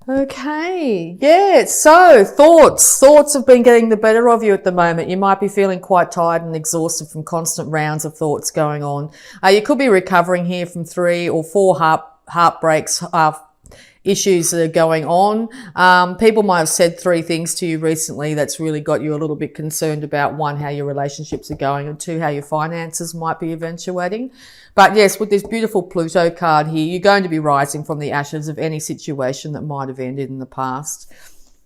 Okay, yeah, so thoughts have been getting the better of you at the moment. You might be feeling quite tired and exhausted from constant rounds of thoughts going on. You could be recovering here from 3 or 4 heartbreaks, issues that are going on. People might have said 3 things to you recently that's really got you a little bit concerned about, 1, how your relationships are going, and 2, how your finances might be eventuating. But yes, with this beautiful Pluto card here, you're going to be rising from the ashes of any situation that might have ended in the past.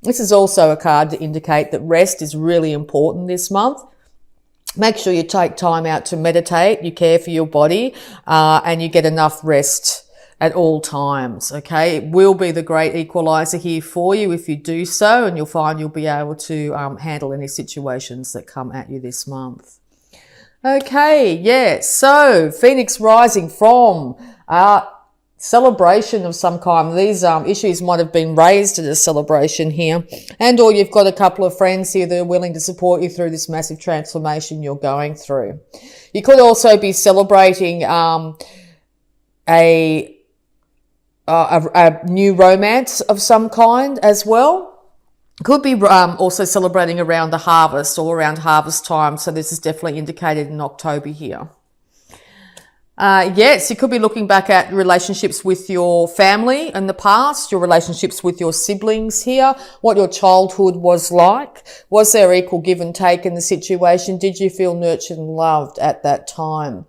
This is also a card to indicate that rest is really important this month. Make sure you take time out to meditate, you care for your body, and you get enough rest at all times, okay? It will be the great equalizer here for you if you do so, and you'll find you'll be able to handle any situations that come at you this month. Okay, yeah, so Phoenix rising from celebration of some kind. These issues might have been raised at a celebration here, and or you've got a couple of friends here that are willing to support you through this massive transformation you're going through. You could also be celebrating a new romance of some kind as well. Could be also celebrating around the harvest or around harvest time. So this is definitely indicated in October here. Yes, you could be looking back at relationships with your family in the past, your relationships with your siblings here, what your childhood was like. Was there equal give and take in the situation? Did you feel nurtured and loved at that time?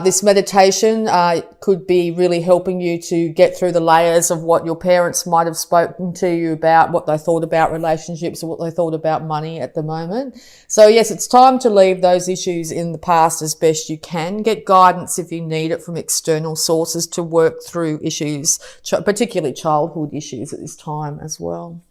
This meditation could be really helping you to get through the layers of what your parents might have spoken to you about, what they thought about relationships, or what they thought about money at the moment. So yes, it's time to leave those issues in the past as best you can. Get guidance if you need it from external sources to work through issues, particularly childhood issues at this time as well.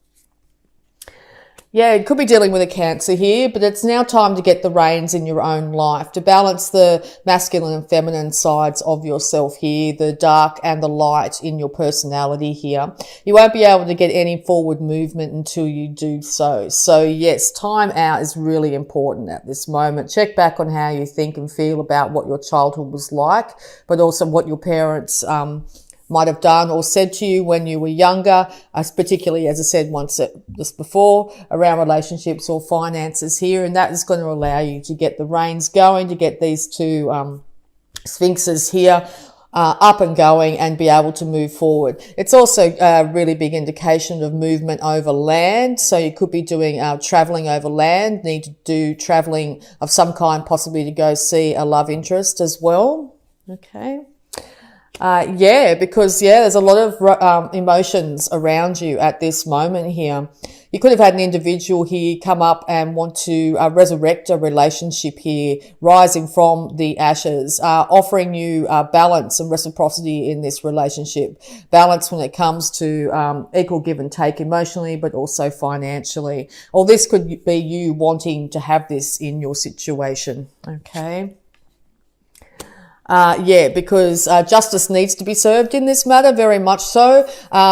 Yeah, it could be dealing with a Cancer here, but it's now time to get the reins in your own life, to balance the masculine and feminine sides of yourself here, the dark and the light in your personality here. You won't be able to get any forward movement until you do so. So yes, time out is really important at this moment. Check back on how you think and feel about what your childhood was like, but also what your parents might have done or said to you when you were younger, particularly, as I said once just before, around relationships or finances here. And that is going to allow you to get the reins going, to get these 2 sphinxes here up and going and be able to move forward. It's also a really big indication of movement over land. So you could be doing traveling over land, need to do traveling of some kind, possibly to go see a love interest as well. Okay. Yeah, because there's a lot of emotions around you at this moment here. You could have had an individual here come up and want to resurrect a relationship here, rising from the ashes, offering you balance and reciprocity in this relationship. Balance when it comes to equal give and take emotionally, but also financially. Or this could be you wanting to have this in your situation. Okay. Because justice needs to be served in this matter, very much so.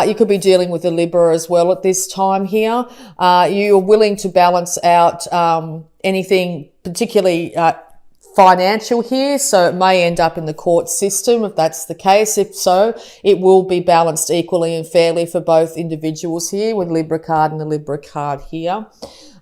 You could be dealing with a Libra as well at this time here. You are willing to balance out anything particularly financial here, so it may end up in the court system if that's the case. If so, it will be balanced equally and fairly for both individuals here, with Libra card and the Libra card here.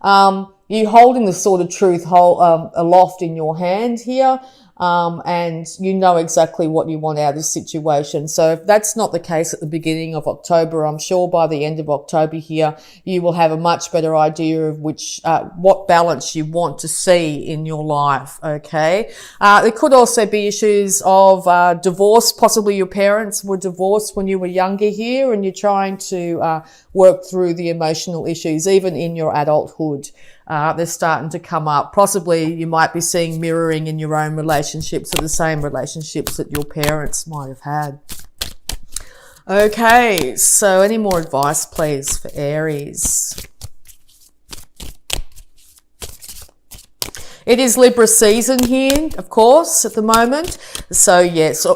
You holding the sort of truth aloft in your hand here. And you know exactly what you want out of this situation. So if that's not the case at the beginning of October, I'm sure by the end of October here, you will have a much better idea of what balance you want to see in your life. Okay. There could also be issues of divorce. Possibly your parents were divorced when you were younger here, and you're trying to work through the emotional issues, even in your adulthood. They're starting to come up. Possibly you might be seeing mirroring in your own relationships, or the same relationships that your parents might have had. Okay, so any more advice, please, for Aries? It is Libra season here, of course, at the moment. So yes,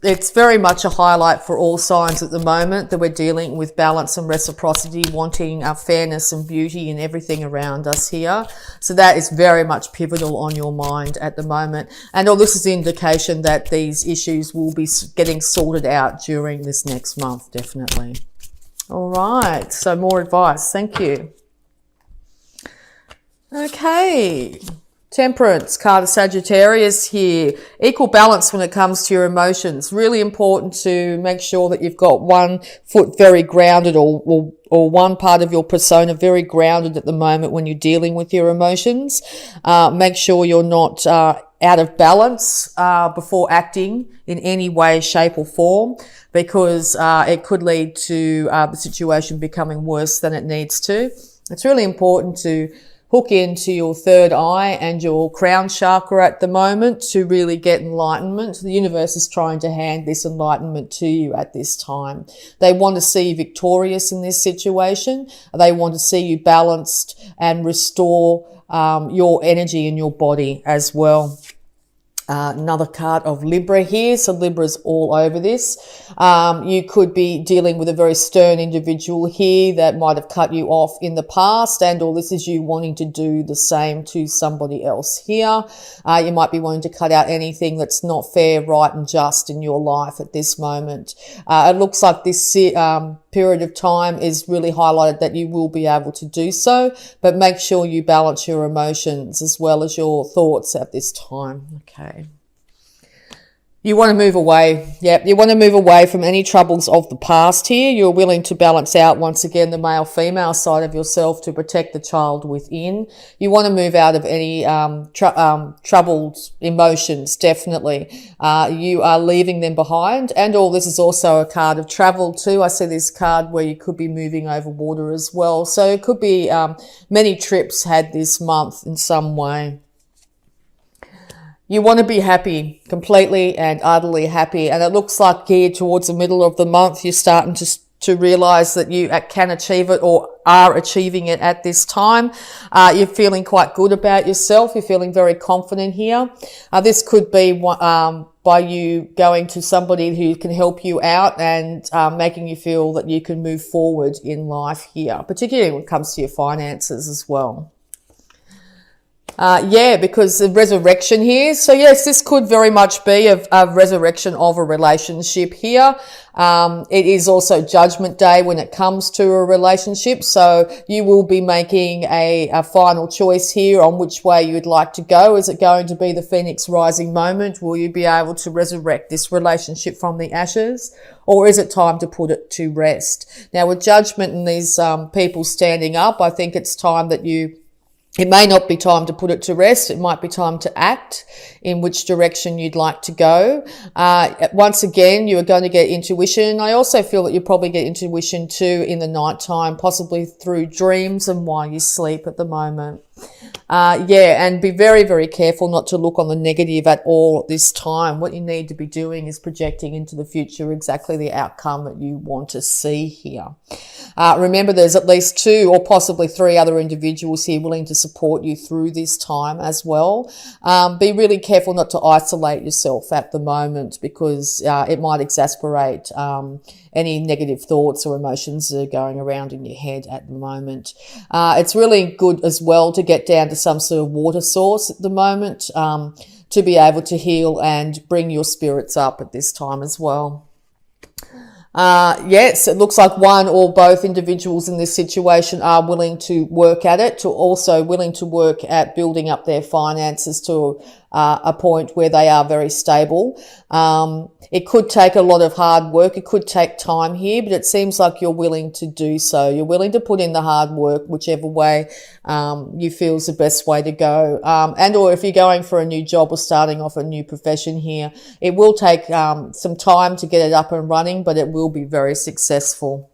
it's very much a highlight for all signs at the moment that we're dealing with balance and reciprocity, wanting fairness and beauty in everything around us here. So that is very much pivotal on your mind at the moment. And all this is the indication that these issues will be getting sorted out during this next month, definitely. All right, so more advice. Thank you. Okay. Temperance, card of Sagittarius here. Equal balance when it comes to your emotions. Really important to make sure that you've got one foot very grounded or one part of your persona very grounded at the moment when you're dealing with your emotions. Make sure you're not out of balance before acting in any way, shape or form, because it could lead to the situation becoming worse than it needs to. It's really important to hook into your third eye and your crown chakra at the moment to really get enlightenment. The universe is trying to hand this enlightenment to you at this time. They want to see you victorious in this situation. They want to see you balanced and restore your energy in your body as well. Another card of Libra here. So Libra's all over this. You could be dealing with a very stern individual here that might have cut you off in the past, and or this is you wanting to do the same to somebody else here. You might be wanting to cut out anything that's not fair, right and just in your life at this moment. It looks like this period of time is really highlighted that you will be able to do so, but make sure you balance your emotions as well as your thoughts at this time. Okay. You want to move away. Yep, you want to move away from any troubles of the past here. You're willing to balance out, once again, the male-female side of yourself to protect the child within. You want to move out of any troubled emotions, definitely. You are leaving them behind. And all this is also a card of travel too. I see this card where you could be moving over water as well. So it could be many trips had this month in some way. You want to be happy, completely and utterly happy. And it looks like here towards the middle of the month, you're starting to realize that you can achieve it or are achieving it at this time. You're feeling quite good about yourself. You're feeling very confident here. This could be by you going to somebody who can help you out and making you feel that you can move forward in life here, particularly when it comes to your finances as well. Because the resurrection here. So yes, this could very much be a resurrection of a relationship here. It is also Judgment Day when it comes to a relationship. So you will be making a final choice here on which way you'd like to go. Is it going to be the Phoenix rising moment? Will you be able to resurrect this relationship from the ashes? Or is it time to put it to rest? Now with Judgment and these people standing up, I think it's time that it may not be time to put it to rest. It might be time to act in which direction you'd like to go. Once again, you are going to get intuition. I also feel that you probably get intuition too in the nighttime, possibly through dreams and while you sleep at the moment. And be very, very careful not to look on the negative at all at this time. What you need to be doing is projecting into the future exactly the outcome that you want to see here. Remember, there's at least 2 or possibly 3 other individuals here willing to support you through this time as well. Be really careful not to isolate yourself at the moment because it might exasperate any negative thoughts or emotions that are going around in your head at the moment. It's really good as well to get down to some sort of water source at the moment to be able to heal and bring your spirits up at this time as well. Yes, it looks like one or both individuals in this situation are willing to work at it, to also willing to work at building up their finances to a point where they are very stable. It could take a lot of hard work. It could take time here, but it seems like you're willing to do so. You're willing to put in the hard work, whichever way you feel is the best way to go. And or if you're going for a new job or starting off a new profession here, it will take some time to get it up and running, but it will be very successful.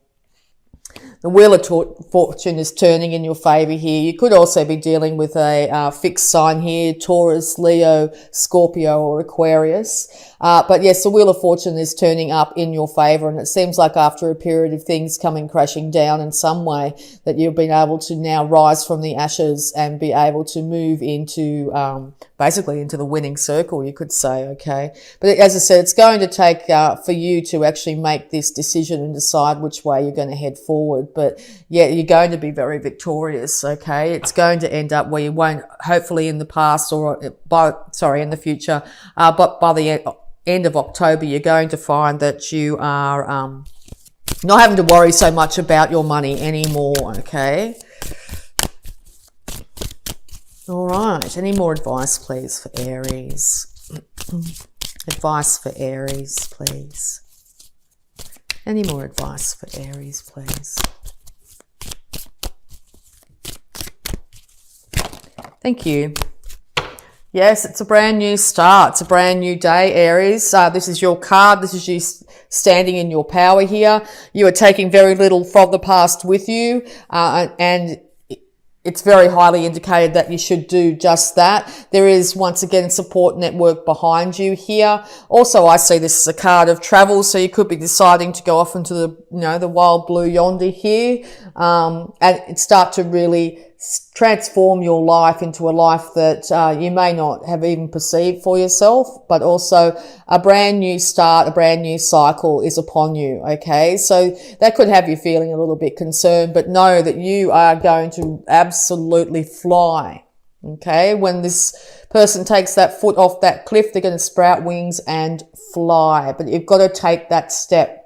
The Wheel of Fortune is turning in your favour here. You could also be dealing with a fixed sign here, Taurus, Leo, Scorpio or Aquarius. But yes, the Wheel of Fortune is turning up in your favour, and it seems like after a period of things coming crashing down in some way that you've been able to now rise from the ashes and be able to move into basically into the winning circle, you could say, okay? But as I said, it's going to take for you to actually make this decision and decide which way you're going to head forward. But yeah, you're going to be very victorious, okay? It's going to end up where you won't, hopefully in the past or in the future, but by the end of October, you're going to find that you are Not having to worry so much about your money anymore, okay? All right, any more advice, please, for Aries? Advice for Aries, please. Any more advice for Aries, please? Thank you. Yes, it's a brand new start. It's a brand new day, Aries. This is your card. This is you standing in your power here. You are taking very little from the past with you, and it's very highly indicated that you should do just that. There is, once again, support network behind you here. Also, I see this as a card of travel, so you could be deciding to go off into the wild blue yonder here, and start to really transform your life into a life that you may not have even perceived for yourself, but also a brand new start, a brand new cycle is upon you, okay? So that could have you feeling a little bit concerned, but know that you are going to absolutely fly, okay? When this person takes that foot off that cliff, they're going to sprout wings and fly, but you've got to take that step.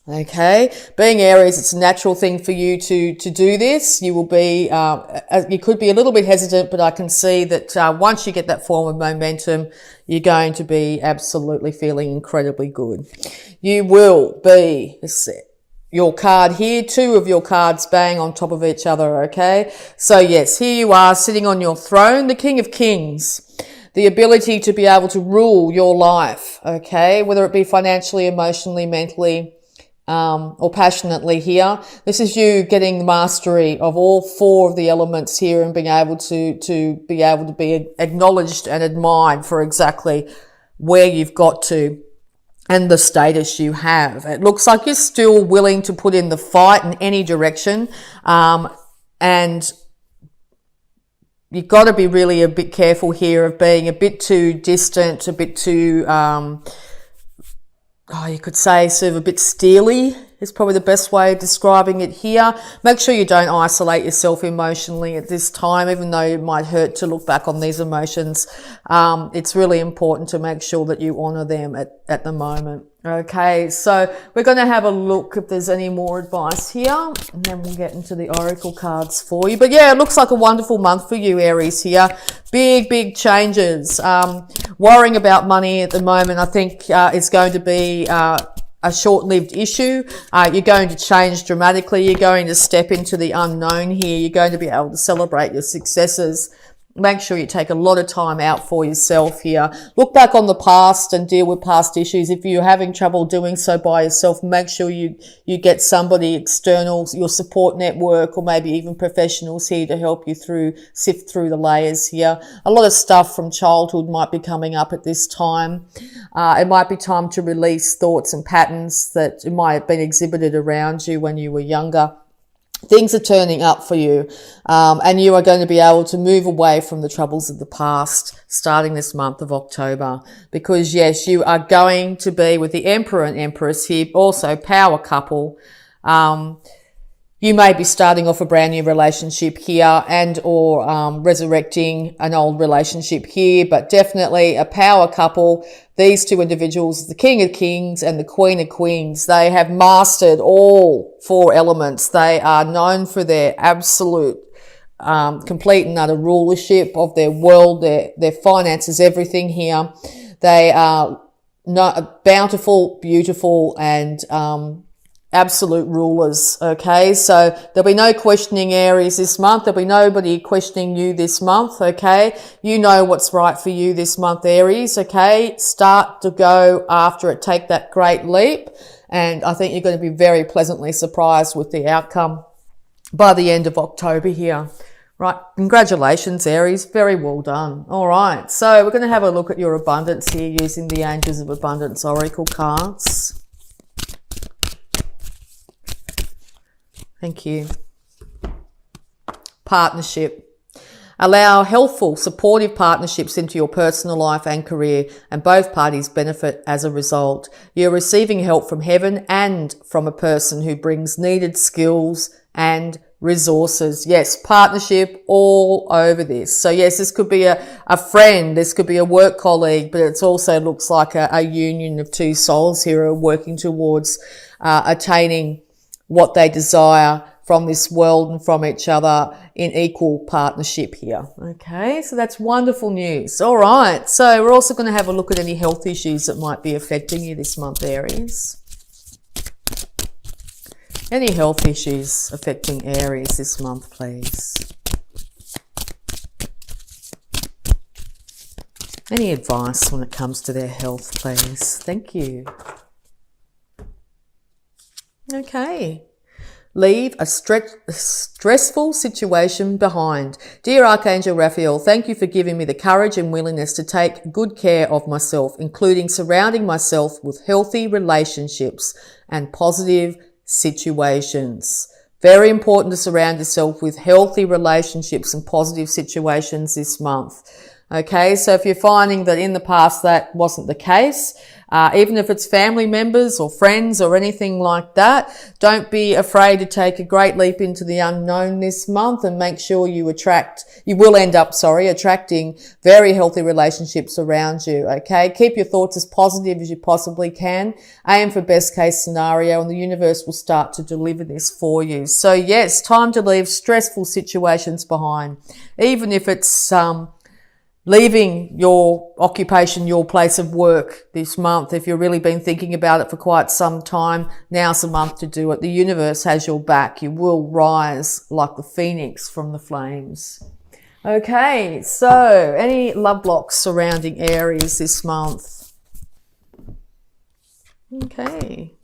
Okay, being Aries, it's a natural thing for you to do this. You will be, you could be a little bit hesitant, but I can see that once you get that form of momentum, you're going to be absolutely feeling incredibly good. You will be, your card here, two of your cards bang on top of each other, okay? So yes, here you are sitting on your throne, the King of Kings. The ability to be able to rule your life, okay? Whether it be financially, emotionally, mentally, or passionately here. This is you getting the mastery of all four of the elements here and being able to be acknowledged and admired for exactly where you've got to and the status you have. It looks like you're still willing to put in the fight in any direction, and you've got to be really a bit careful here of being a bit too distant, a bit too you could say sort of a bit steely is probably the best way of describing it here. Make sure you don't isolate yourself emotionally at this time, even though it might hurt to look back on these emotions. It's really important to make sure that you honour them at the moment. Okay, so we're going to have a look if there's any more advice here, and then we'll get into the oracle cards for you. But yeah, it looks like a wonderful month for you, Aries, here. Big changes. Worrying about money at the moment, I think, is going to be a short-lived issue. You're going to change dramatically. You're going to step into the unknown here. You're going to be able to celebrate your successes. Make sure you take a lot of time out for yourself here. Look back on the past and deal with past issues. If you're having trouble doing so by yourself, make sure you get somebody external, your support network, or maybe even professionals here to help you sift through the layers here. A lot of stuff from childhood might be coming up at this time. It might be time to release thoughts and patterns that might have been exhibited around you when you were younger. Things are turning up for you, and you are going to be able to move away from the troubles of the past starting this month of October, because yes, you are going to be with the Emperor and Empress here, also power couple. You may be starting off a brand new relationship here and or resurrecting an old relationship here, but definitely a power couple. These two individuals, the King of Kings and the Queen of Queens, they have mastered all four elements. They are known for their absolute complete and utter rulership of their world, their finances, everything here. They are bountiful, beautiful, and absolute rulers. Okay, so there'll be no questioning Aries this month. There'll be nobody questioning you this month. Okay, you know what's right for you this month, Aries. Okay, start to go after it. Take that great leap, and I think you're going to be very pleasantly surprised with the outcome by the end of October here. Right, congratulations, Aries. Very well done. All right, so we're going to have a look at your abundance here using the Angels of Abundance Oracle cards. Thank you. Partnership. Allow healthful, supportive partnerships into your personal life and career, and both parties benefit as a result. You're receiving help from heaven and from a person who brings needed skills and resources. Yes, partnership all over this. So yes, this could be a friend, this could be a work colleague, but it also looks like a union of two souls here who are working towards attaining what they desire from this world and from each other in equal partnership here. Okay, so that's wonderful news. All right, so we're also going to have a look at any health issues that might be affecting you this month, Aries. Any health issues affecting Aries this month, please. Any advice when it comes to their health, please? Thank you. Okay. Leave a stressful situation behind. Dear Archangel Raphael, thank you for giving me the courage and willingness to take good care of myself, including surrounding myself with healthy relationships and positive situations. Very important to surround yourself with healthy relationships and positive situations this month. Okay, so if you're finding that in the past that wasn't the case, even if it's family members or friends or anything like that, don't be afraid to take a great leap into the unknown this month and make sure you will end up attracting very healthy relationships around you. Okay, keep your thoughts as positive as you possibly can. Aim for best case scenario and the universe will start to deliver this for you. So yes, time to leave stressful situations behind, even if it's leaving your occupation, your place of work this month. If you've really been thinking about it for quite some time, now's the month to do it. The universe has your back. You will rise like the phoenix from the flames. Okay, so any love blocks surrounding Aries this month? Okay.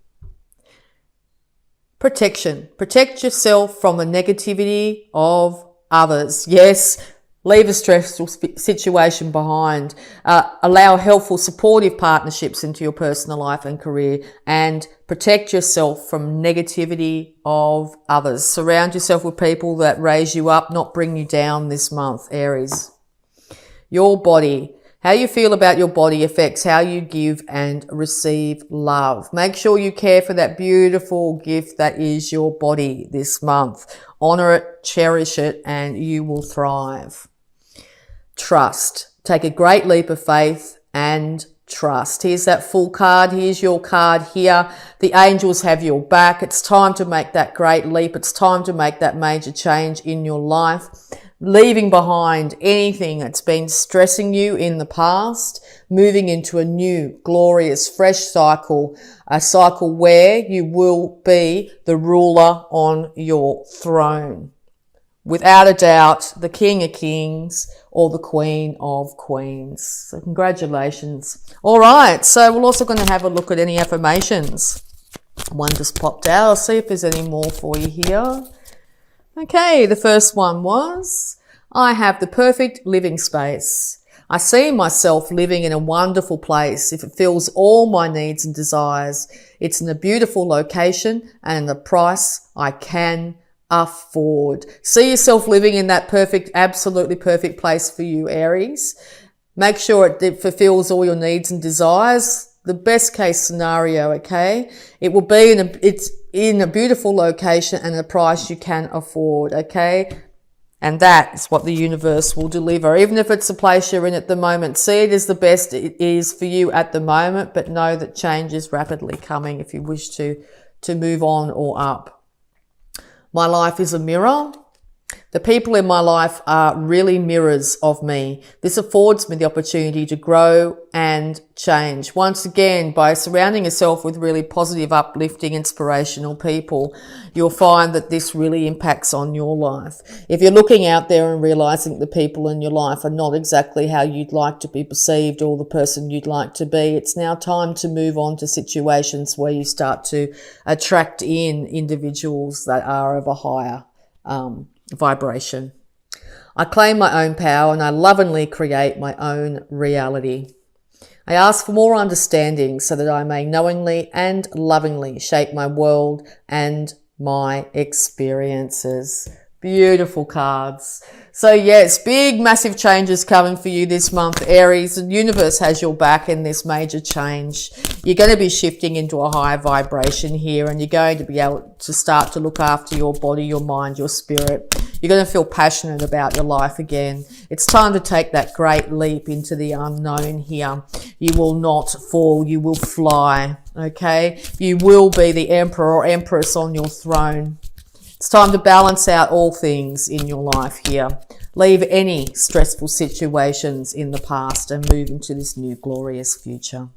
Protection. Protect yourself from the negativity of others. Yes. Leave a stressful situation behind. Allow helpful, supportive partnerships into your personal life and career, and protect yourself from negativity of others. Surround yourself with people that raise you up, not bring you down this month, Aries. Your body. How you feel about your body affects how you give and receive love. Make sure you care for that beautiful gift that is your body this month. Honor it, cherish it, and you will thrive. Trust. Take a great leap of faith and trust. Here's that full card. Here's your card here. The angels have your back. It's time to make that great leap. It's time to make that major change in your life. Leaving behind anything that's been stressing you in the past, moving into a new, glorious, fresh cycle, a cycle where you will be the ruler on your throne. Without a doubt, the King of Kings or the Queen of Queens. So congratulations. All right, so we're also going to have a look at any affirmations. One just popped out. I'll see if there's any more for you here. Okay, the first one was, I have the perfect living space. I see myself living in a wonderful place if it fills all my needs and desires. It's in a beautiful location and at a price I can afford. See yourself living in that perfect, absolutely perfect place for you, Aries. Make sure it fulfills all your needs and desires. The best case scenario, okay? It will be it's in a beautiful location and a price you can afford, okay? And that is what the universe will deliver. Even if it's the place you're in at the moment, see it as the best it is for you at the moment, but know that change is rapidly coming if you wish to move on or up. My life is a mirror. The people in my life are really mirrors of me. This affords me the opportunity to grow and change. Once again, by surrounding yourself with really positive, uplifting, inspirational people, you'll find that this really impacts on your life. If you're looking out there and realizing the people in your life are not exactly how you'd like to be perceived or the person you'd like to be, it's now time to move on to situations where you start to attract in individuals that are of a higher vibration. I claim my own power and I lovingly create my own reality. I ask for more understanding so that I may knowingly and lovingly shape my world and my experiences. Beautiful cards. So yes, big, massive changes coming for you this month, Aries. The universe has your back in this major change. You're going to be shifting into a higher vibration here, and you're going to be able to start to look after your body, your mind, your spirit. You're going to feel passionate about your life again. It's time to take that great leap into the unknown here. You will not fall. You will fly. Okay? You will be the emperor or empress on your throne. It's time to balance out all things in your life here. Leave any stressful situations in the past and move into this new glorious future.